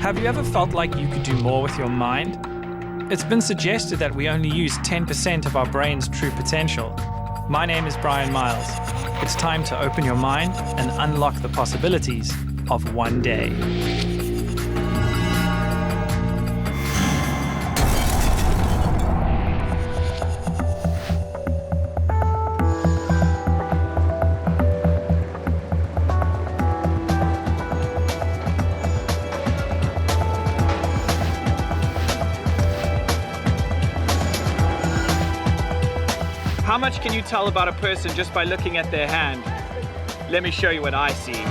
Have you ever felt like you could do more with your mind? It's been suggested that we only use 10% of our brain's true potential. My name is Bryan Miles. It's time to open your mind and unlock the possibilities of one day. How much can you tell about a person just by looking at their hand? Let me show you what I see.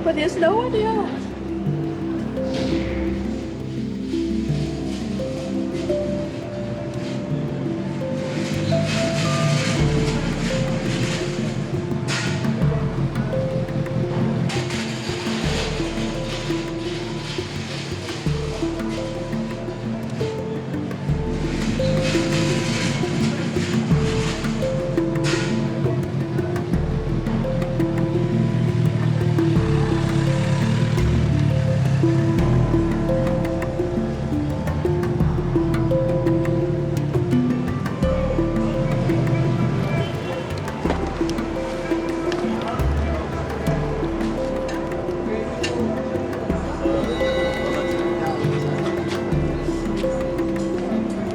But there's no one here.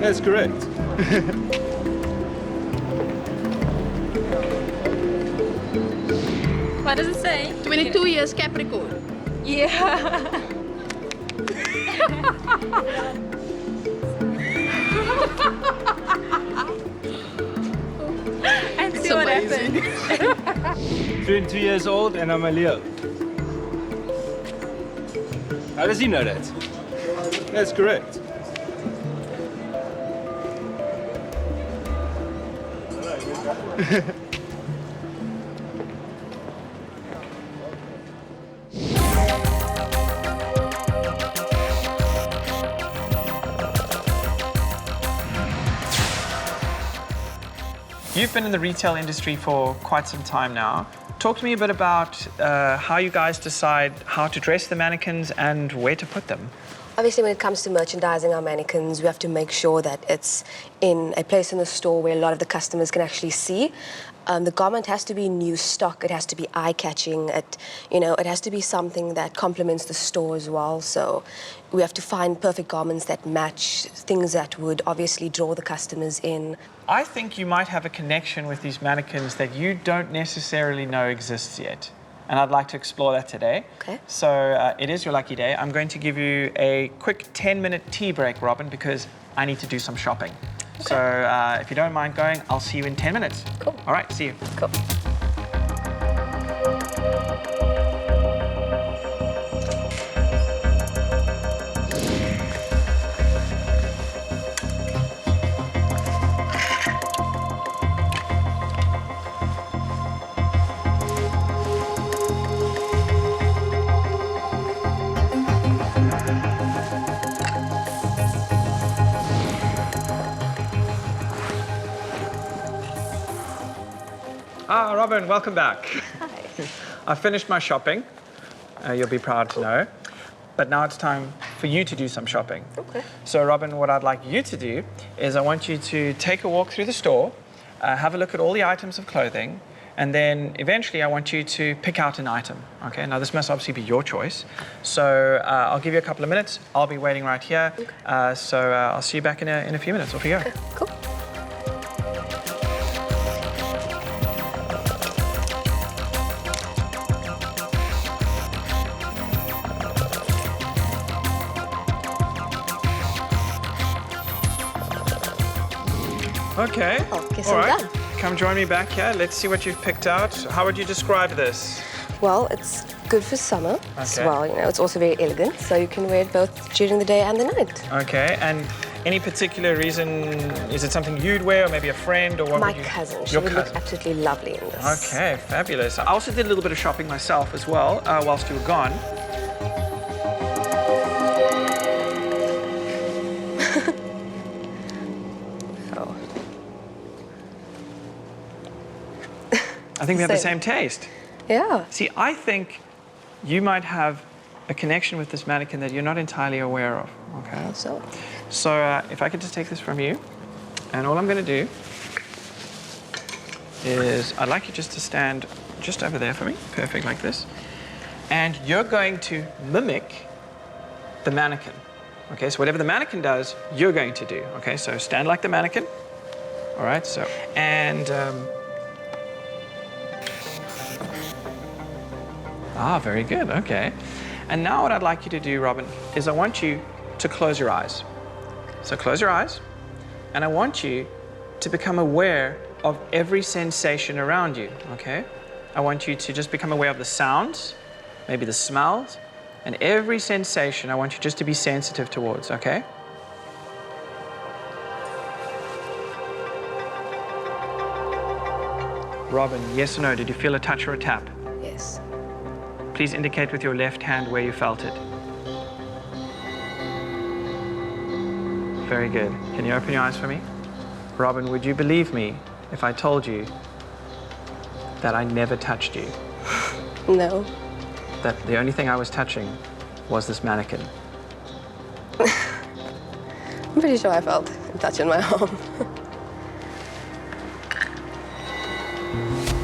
That's correct. What does it say? 22 years Capricorn. Yeah. And see what happened. 22 years old and I'm a Leo. How does he know that? That's correct. You've been in the retail industry for quite some time now. Talk to me a bit about how you guys decide how to dress the mannequins and where to put them. Obviously, when it comes to merchandising our mannequins, we have to make sure that it's in a place in the store where a lot of the customers can actually see. The garment has to be new stock. It has to be eye-catching. It has to be something that complements the store as well. So we have to find perfect garments that match, things that would obviously draw the customers in. I think you might have a connection with these mannequins that you don't necessarily know exists yet. And I'd like to explore that today. Okay. So it is your lucky day. I'm going to give you a quick 10-minute tea break, Robin, because I need to do some shopping. Okay. So if you don't mind going, I'll see you in 10 minutes. Cool. All right, see you. Cool. Ah, Robin, welcome back. Hi. I finished my shopping. You'll be proud to know. But now it's time for you to do some shopping. Okay. So, Robin, what I'd like you to do is I want you to take a walk through the store, have a look at all the items of clothing, and then eventually I want you to pick out an item. Okay, now this must obviously be your choice. So I'll give you a couple of minutes. I'll be waiting right here. Okay. So I'll see you back in a few minutes. Off you go. Okay, cool. Okay. Okay, All so I'm right. done. Come join me back here. Let's see what you've picked out. How would you describe this? Well, it's good for summer as Okay. well. You know, it's also very elegant, so you can wear it both during the day and the night. Okay, and any particular reason? Is it something you'd wear, or maybe a friend, or what My would you? cousin, she Your would cousin. look absolutely lovely in this. Okay, fabulous. I also did a little bit of shopping myself as well whilst you were gone. Oh. I think we have the Same. same taste. Yeah. See, I think you might have a connection with this mannequin that you're not entirely aware of. Okay. So, So if I could just take this from you, and all I'm going to do is I'd like you just to stand just over there for me, perfect, like this, and you're going to mimic the mannequin. Okay, so whatever the mannequin does, you're going to do. Okay, so stand like the mannequin. All right, so, and, very good, okay. And now what I'd like you to do, Robin, is I want you to close your eyes. So close your eyes, and I want you to become aware of every sensation around you, okay? I want you to just become aware of the sounds, maybe the smells, and every sensation I want you just to be sensitive towards, okay? Robin, yes or no, did you feel a touch or a tap? yes. Please indicate with your left hand where you felt it. Very good. Can you open your eyes for me? Robin, would you believe me if I told you that I never touched you? No. That the only thing I was touching was this mannequin? I'm pretty sure I felt a touch on my arm.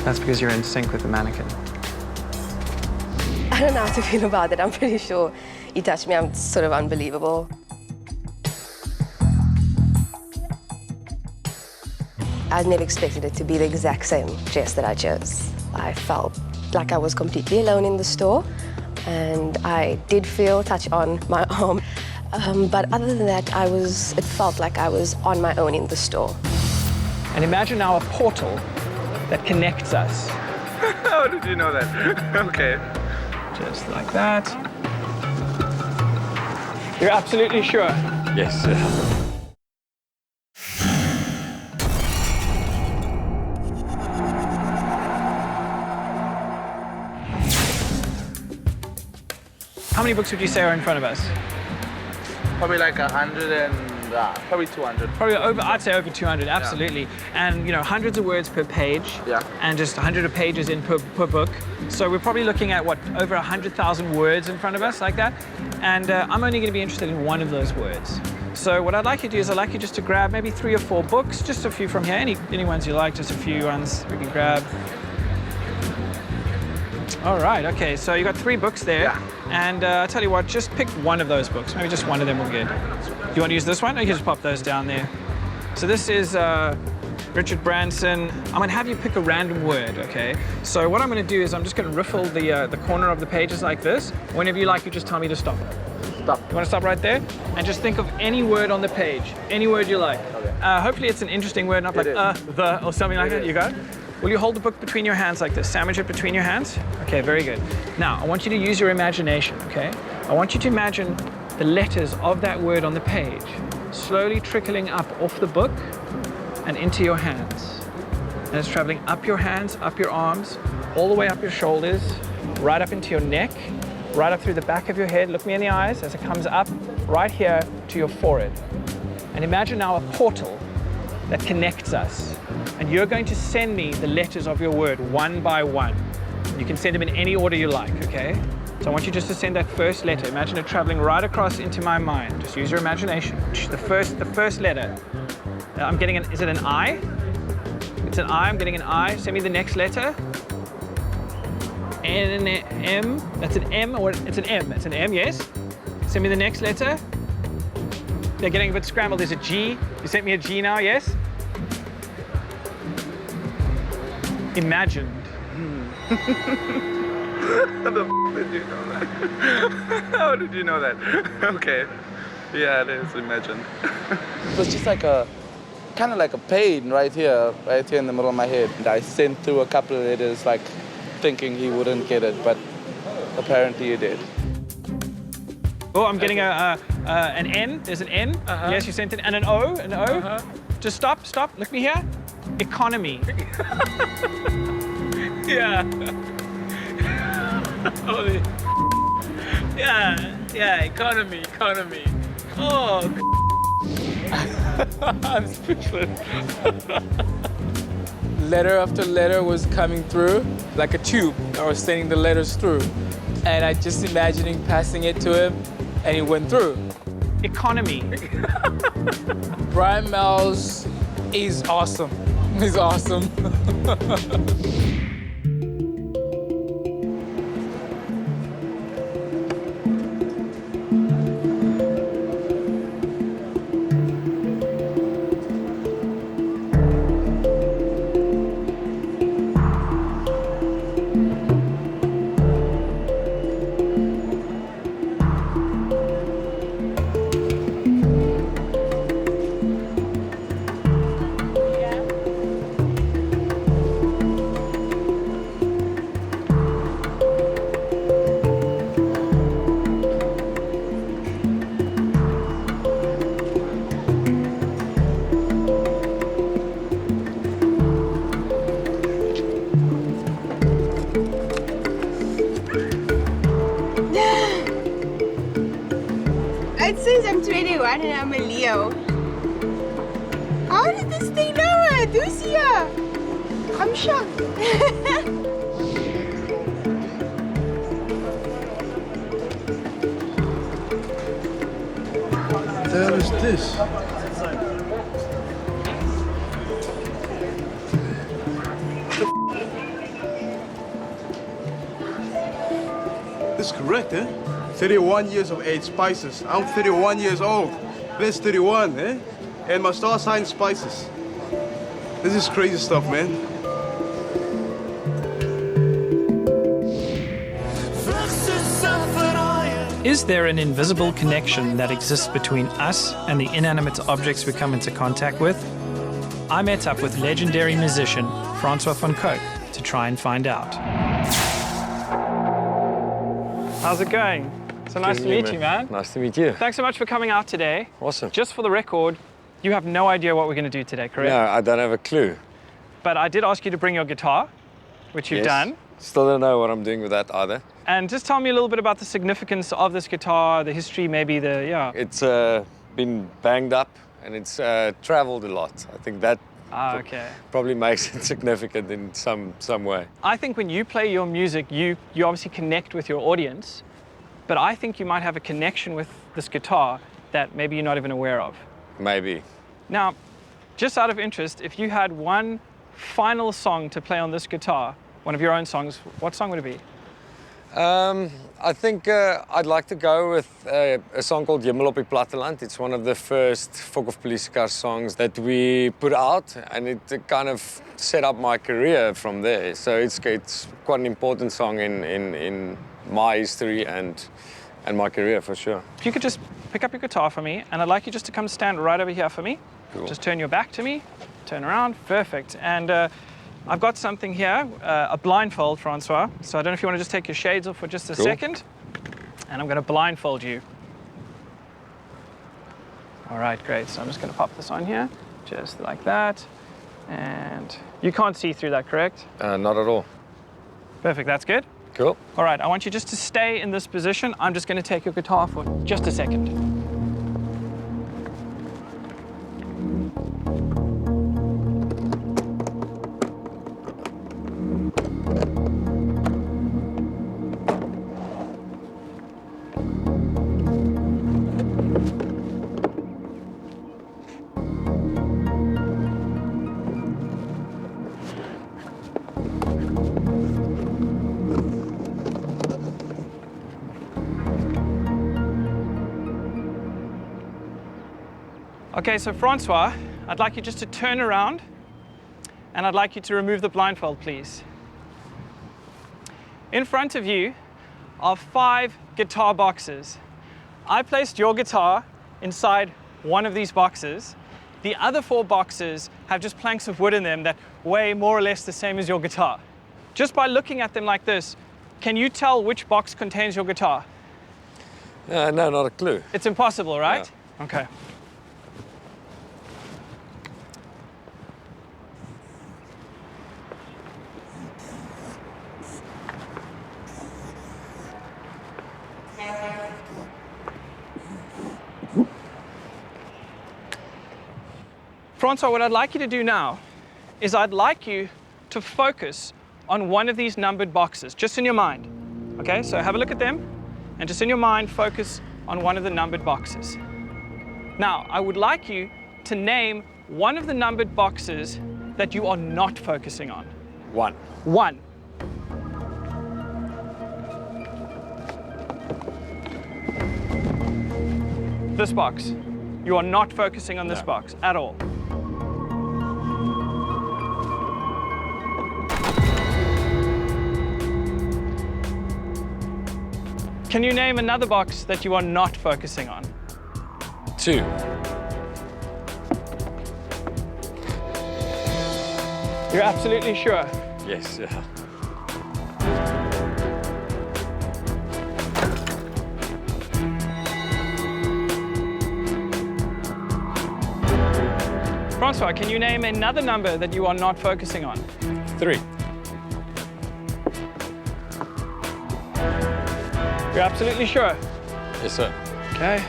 That's because you're in sync with the mannequin. I don't know how to feel about it. I'm pretty sure he touched me. I'm sort of unbelievable. I never expected it to be the exact same dress that I chose. I felt like I was completely alone in the store, and I did feel touch on my arm. But other than that, it felt like I was on my own in the store. And imagine now a portal that connects us. How did you know that? Okay. Just like that. You're absolutely sure? Yes, sir. How many books would you say are in front of us? Probably like 100 and probably 200. Probably over, I'd say over 200, absolutely. Yeah. And, you know, hundreds of words per page. Yeah. And just 100 of pages in per book. So we're probably looking at, what, over 100,000 words in front of us, like that. And I'm only going to be interested in one of those words. So what I'd like you to do is I'd like you just to grab maybe 3 or 4 books, just a few from here, any ones you like, just a few ones we can grab. All right, okay, so you got 3 books there. Yeah. And I'll tell you what, just pick one of those books. Maybe just one of them will good. Do you want to use this one? Or you can just pop those down there. So this is Richard Branson. I'm going to have you pick a random word, okay? So what I'm going to do is I'm just going to riffle the corner of the pages like this. Whenever you like, you just tell me to stop. Stop. You want to stop right there? And just think of any word on the page, any word you like. Okay. Hopefully it's an interesting word, not like the, or something like that. You got it? Will you hold the book between your hands like this? Sandwich it between your hands? Okay, very good. Now, I want you to use your imagination, okay? I want you to imagine the letters of that word on the page slowly trickling up off the book and into your hands. And it's traveling up your hands, up your arms, all the way up your shoulders, right up into your neck, right up through the back of your head. Look me in the eyes as it comes up right here to your forehead. And imagine now a portal that connects us. And you're going to send me the letters of your word one by one. You can send them in any order you like, okay? So I want you just to send that first letter. Imagine it traveling right across into my mind. Just use your imagination. The first letter. I'm getting is it an I? It's an I, I'm getting an I. Send me the next letter. N, M, that's an M, or it's an M. It's an M, yes. Send me the next letter. They're getting a bit scrambled. There's a G. You sent me a G now, yes? Imagined. How the did you know that? How did you know that? Okay. Yeah, it is imagined. It was just like kind of like a pain right here in the middle of my head. And I sent through a couple of letters, like thinking he wouldn't get it, but apparently he did. Oh, I'm getting an N. There's an N. Yes, you sent it. And an O. An O. Just stop. Look me here. Economy. Yeah. Holy. Yeah, economy. Oh, I'm speechless. Letter after letter was coming through like a tube. I was sending the letters through. And I just imagining passing it to him, and it went through. Economy. Bryan Miles is awesome. He's awesome. It says I'm 21 and I'm a Leo. How did this thing know it? Who's here? I'm shocked. What the hell is this? This is correct, eh? 31 years of age, spices. I'm 31 years old. That's 31, eh? And my star sign is spices. This is crazy stuff, man. Is there an invisible connection that exists between us and the inanimate objects we come into contact with? I met up with legendary musician Francois van Coke to try and find out. How's it going? So nice to meet you, man. Nice to meet you. Thanks so much for coming out today. Awesome. Just for the record, you have no idea what we're going to do today, correct? No, I don't have a clue. But I did ask you to bring your guitar, which you've done. Still don't know what I'm doing with that either. And just tell me a little bit about the significance of this guitar, the history, maybe It's been banged up and it's traveled a lot. I think that probably makes it significant in some way. I think when you play your music, you obviously connect with your audience, but I think you might have a connection with this guitar that maybe you're not even aware of. Maybe. Now, just out of interest, if you had one final song to play on this guitar, one of your own songs, what song would it be? I think I'd like to go with a song called Jimmel op die Platteland. It's one of the first Fok of Police Car songs that we put out, and it kind of set up my career from there. So it's quite an important song in my history and my career for sure. If you could just pick up your guitar for me, and I'd like you just to come stand right over here for me. Cool. Just turn your back to me, turn around, perfect. And I've got something here, a blindfold, Francois. So I don't know if you want to just take your shades off for just a second. And I'm going to blindfold you. All right, great. So I'm just going to pop this on here, just like that. And you can't see through that, correct? Not at all. Perfect, that's good. Cool. All right, I want you just to stay in this position. I'm just going to take your guitar for just a second. Okay, so Francois, I'd like you just to turn around and I'd like you to remove the blindfold, please. In front of you are 5 guitar boxes. I placed your guitar inside one of these boxes. The other 4 boxes have just planks of wood in them that weigh more or less the same as your guitar. Just by looking at them like this, can you tell which box contains your guitar? No, not a clue. It's impossible, right? Yeah. Okay. Francois, what I'd like you to do now is I'd like you to focus on one of these numbered boxes, just in your mind. Okay, so have a look at them, and just in your mind, focus on one of the numbered boxes. Now, I would like you to name one of the numbered boxes that you are not focusing on. 1. 1. This box. You are not focusing on this box at all. Can you name another box that you are not focusing on? 2. You're absolutely sure? Yes, yeah. Francois, can you name another number that you are not focusing on? 3. You're absolutely sure? Yes, sir. Okay.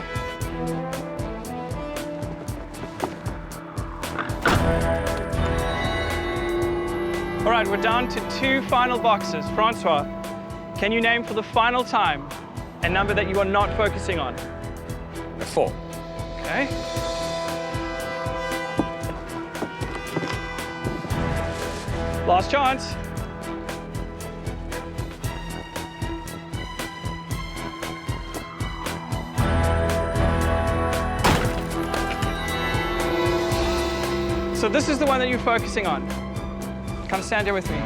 All right, we're down to 2 final boxes. Francois, can you name for the final time a number that you are not focusing on? 4. Okay. Last chance. So this is the one that you're focusing on. Come stand here with me.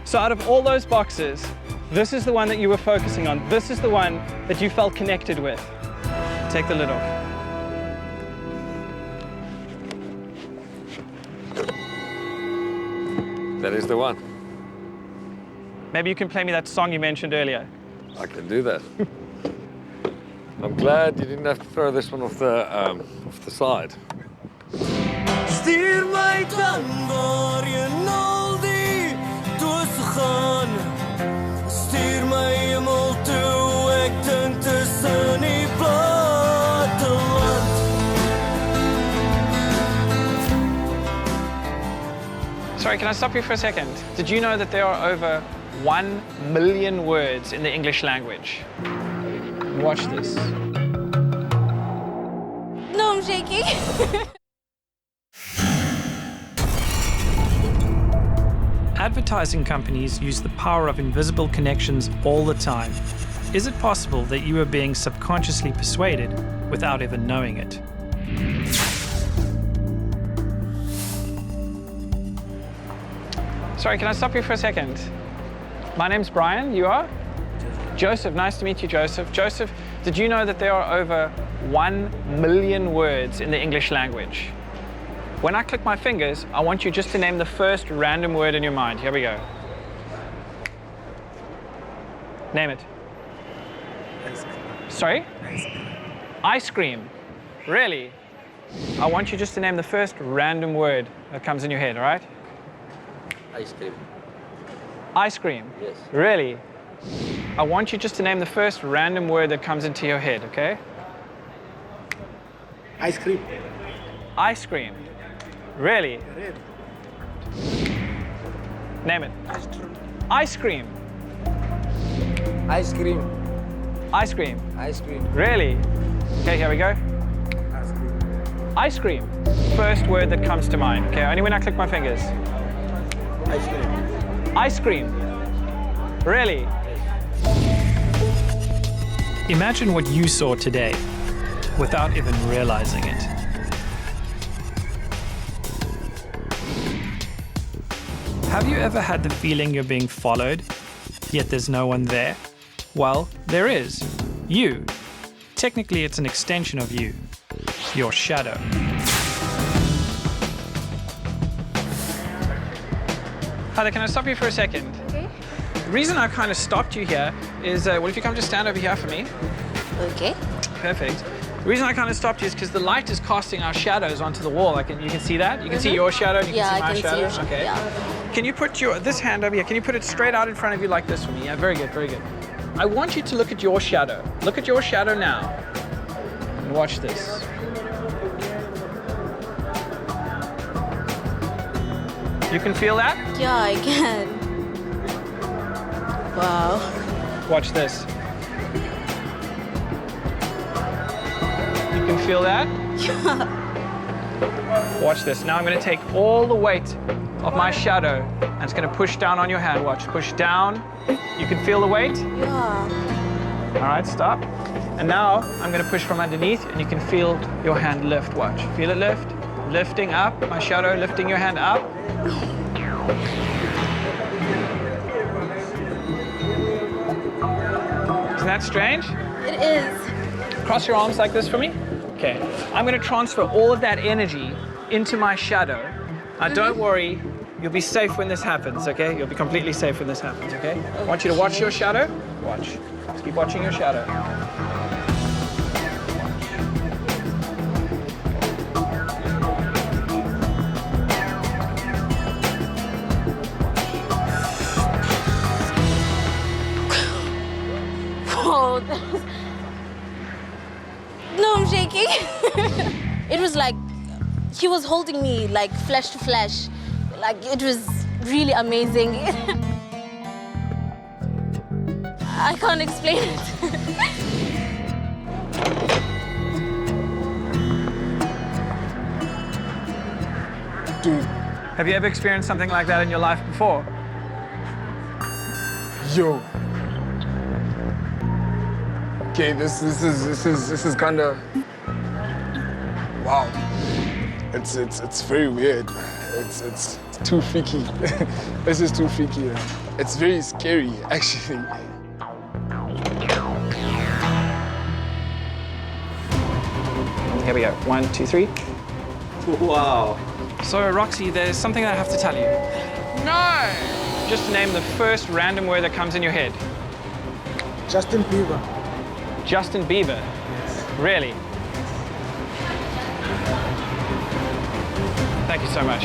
So out of all those boxes, this is the one that you were focusing on. This is the one that you felt connected with. Take the lid off. That is the one. Maybe you can play me that song you mentioned earlier. I can do that. I'm glad you didn't have to throw this one off the side. Stuur my dan waar je al die toes gaan. Stuur my hemel toe, ek dink tussen die platteland. Sorry, can I stop you for a second? Did you know that there are over 1 million words in the English language? Watch this. No, I'm shaking. Advertising companies use the power of invisible connections all the time. Is it possible that you are being subconsciously persuaded without even knowing it? Sorry, can I stop you for a second? My name's Brian, you are? Joseph, nice to meet you, Joseph. Joseph, did you know that there are over 1 million words in the English language? When I click my fingers, I want you just to name the first random word in your mind. Here we go. Name it. Sorry? Ice cream. Really? I want you just to name the first random word that comes in your head, all right? Ice cream. Ice cream? Yes. Really? I want you just to name the first random word that comes into your head, okay? Ice cream. Ice cream. Really? Red. Name it. Ice cream. Ice cream. Ice cream. Ice cream. Ice cream. Really? Okay, here we go. Ice cream. Ice cream. First word that comes to mind. Okay, only when I click my fingers. Ice cream. Ice cream. Really? Imagine what you saw today without even realizing it. Have you ever had the feeling you're being followed, yet there's no one there? Well, there is. You. Technically, it's an extension of you. Your shadow. Hi there, can I stop you for a second? Okay. The reason I kind of stopped you here is, well, if you come just stand over here for me. Okay. Perfect. The reason I kind of stopped you is because the light is casting our shadows onto the wall. You can see that? You can see your shadow and you can see my shadow? Yeah, I can see your Okay. Yeah. Can you put this hand over here, can you put it straight out in front of you like this for me? Yeah, very good, very good. I want you to look at your shadow. Look at your shadow now. And watch this. You can feel that? Yeah, I can. Wow. Watch this. You can feel that? Yeah. Watch this. Now I'm going to take all the weight of my shadow and it's going to push down on your hand. Watch. Push down. You can feel the weight? Yeah. All right, stop. And now I'm going to push from underneath and you can feel your hand lift. Watch. Feel it lift. Lifting up. My shadow lifting your hand up. Isn't that strange? It is. Cross your arms like this for me. Okay. I'm going to transfer all of that energy into my shadow. Now, don't worry. You'll be safe when this happens, okay? You'll be completely safe when this happens, okay? I want you to watch your shadow. Watch. Just keep watching your shadow. Whoa, that was... No, I'm shaking. It was like he was holding me like flesh to flesh. Like it was really amazing. I can't explain it. Dude, have you ever experienced something like that in your life before? Yo. Okay, this is kind of wow. It's very weird. It's too freaky. This is too freaky. It's very scary, actually. Here we go. 1, 2, 3. Wow. So, Roxy, there's something I have to tell you. No! Just name the first random word that comes in your head. Justin Bieber. Justin Bieber? Yes. Really? Thank you so much.